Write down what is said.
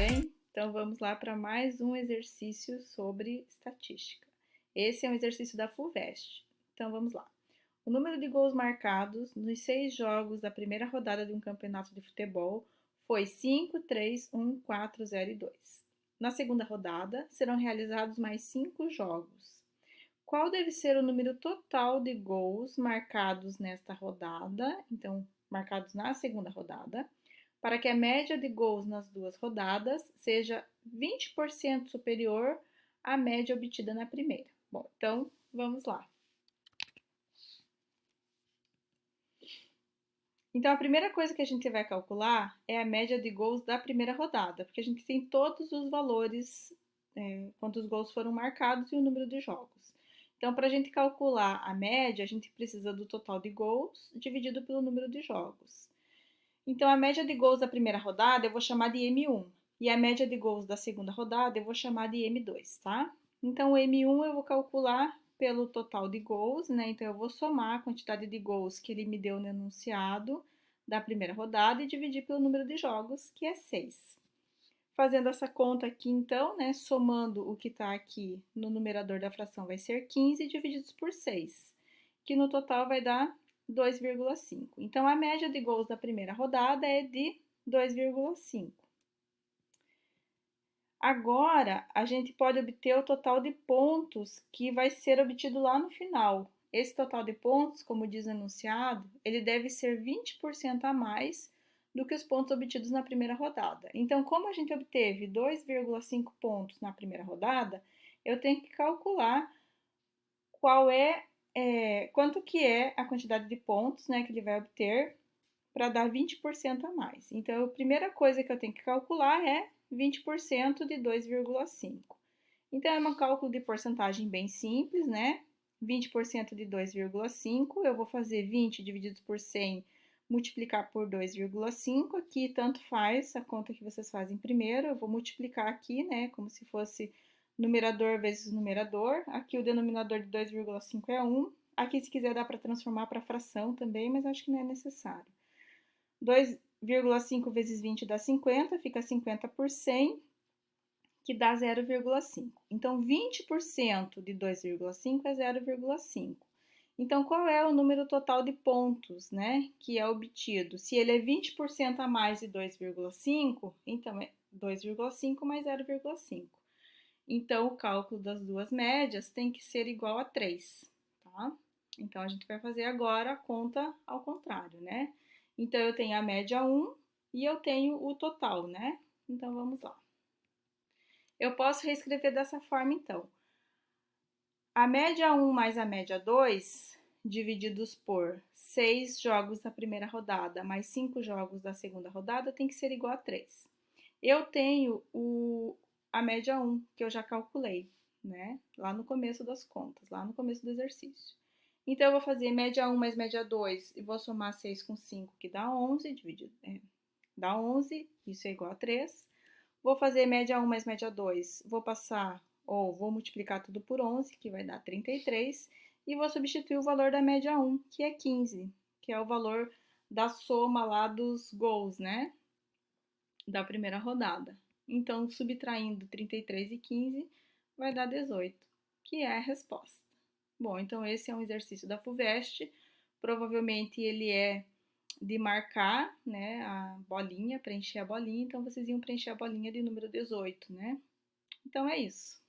bem? Então vamos lá para mais um exercício sobre estatística. Esse é um exercício da FUVEST. Então vamos lá. O número de gols marcados nos 6 jogos da primeira rodada de um campeonato de futebol foi 5, 3, 1, 4, 0 e 2. Na segunda rodada, serão realizados mais 5 jogos. Qual deve ser o número total de gols marcados nesta rodada, então marcados na segunda rodada, para que a média de gols nas duas rodadas seja 20% superior à média obtida na primeira? Bom, então vamos lá. Então, a primeira coisa que a gente vai calcular é a média de gols da primeira rodada, porque a gente tem todos os valores, quantos gols foram marcados e o número de jogos. Então, para a gente calcular a média, a gente precisa do total de gols dividido pelo número de jogos. Então, a média de gols da primeira rodada eu vou chamar de M1, e a média de gols da segunda rodada eu vou chamar de M2, tá? Então, o M1 eu vou calcular pelo total de gols, né? Então, eu vou somar a quantidade de gols que ele me deu no enunciado da primeira rodada e dividir pelo número de jogos, que é 6. Fazendo essa conta aqui, então, né? Somando o que está aqui no numerador da fração vai ser 15 divididos por 6, que no total vai dar 2,5. Então, a média de gols da primeira rodada é de 2,5. Agora, a gente pode obter o total de pontos que vai ser obtido lá no final. Esse total de pontos, como diz o enunciado, ele deve ser 20% a mais do que os pontos obtidos na primeira rodada. Então, como a gente obteve 2,5 pontos na primeira rodada, eu tenho que calcular quanto que é a quantidade de pontos, né, que ele vai obter para dar 20% a mais. Então, a primeira coisa que eu tenho que calcular é 20% de 2,5. Então, é um cálculo de porcentagem bem simples, né? 20% de 2,5, eu vou fazer 20 divididos por 100, multiplicar por 2,5. Aqui, tanto faz a conta que vocês fazem primeiro. Eu vou multiplicar aqui, né? Como se fosse numerador vezes numerador. Aqui, o denominador de 2,5 é 1. Aqui, se quiser, dá para transformar para fração também, mas acho que não é necessário. 2,5 vezes 20 dá 50, fica 50 por 100, que dá 0,5. Então, 20% de 2,5 é 0,5. Então, qual é o número total de pontos, né, que é obtido? Se ele é 20% a mais de 2,5, então é 2,5 mais 0,5. Então, o cálculo das duas médias tem que ser igual a 3, tá? Então, a gente vai fazer agora a conta ao contrário, né? Então, eu tenho a média 1 e eu tenho o total, né? Então, vamos lá. Eu posso reescrever dessa forma, então. A média 1 mais a média 2, divididos por 6 jogos da primeira rodada mais 5 jogos da segunda rodada, tem que ser igual a 3. Eu tenho a média 1, que eu já calculei, né? Lá no começo das contas, lá no começo do exercício. Então, eu vou fazer média 1 mais média 2 e vou somar 6 com 5, que dá 11, dá 11, isso é igual a 3. Vou fazer média 1 mais média 2, vou passar, ou vou multiplicar tudo por 11, que vai dar 33, e vou substituir o valor da média 1, que é 15, que é o valor da soma lá dos gols, né? Da primeira rodada. Então, subtraindo 33 e 15, vai dar 18, que é a resposta. Bom, então esse é um exercício da FUVEST. Provavelmente ele é de marcar, né, a bolinha, preencher a bolinha. Então, vocês iam preencher a bolinha de número 18, né? Então, é isso.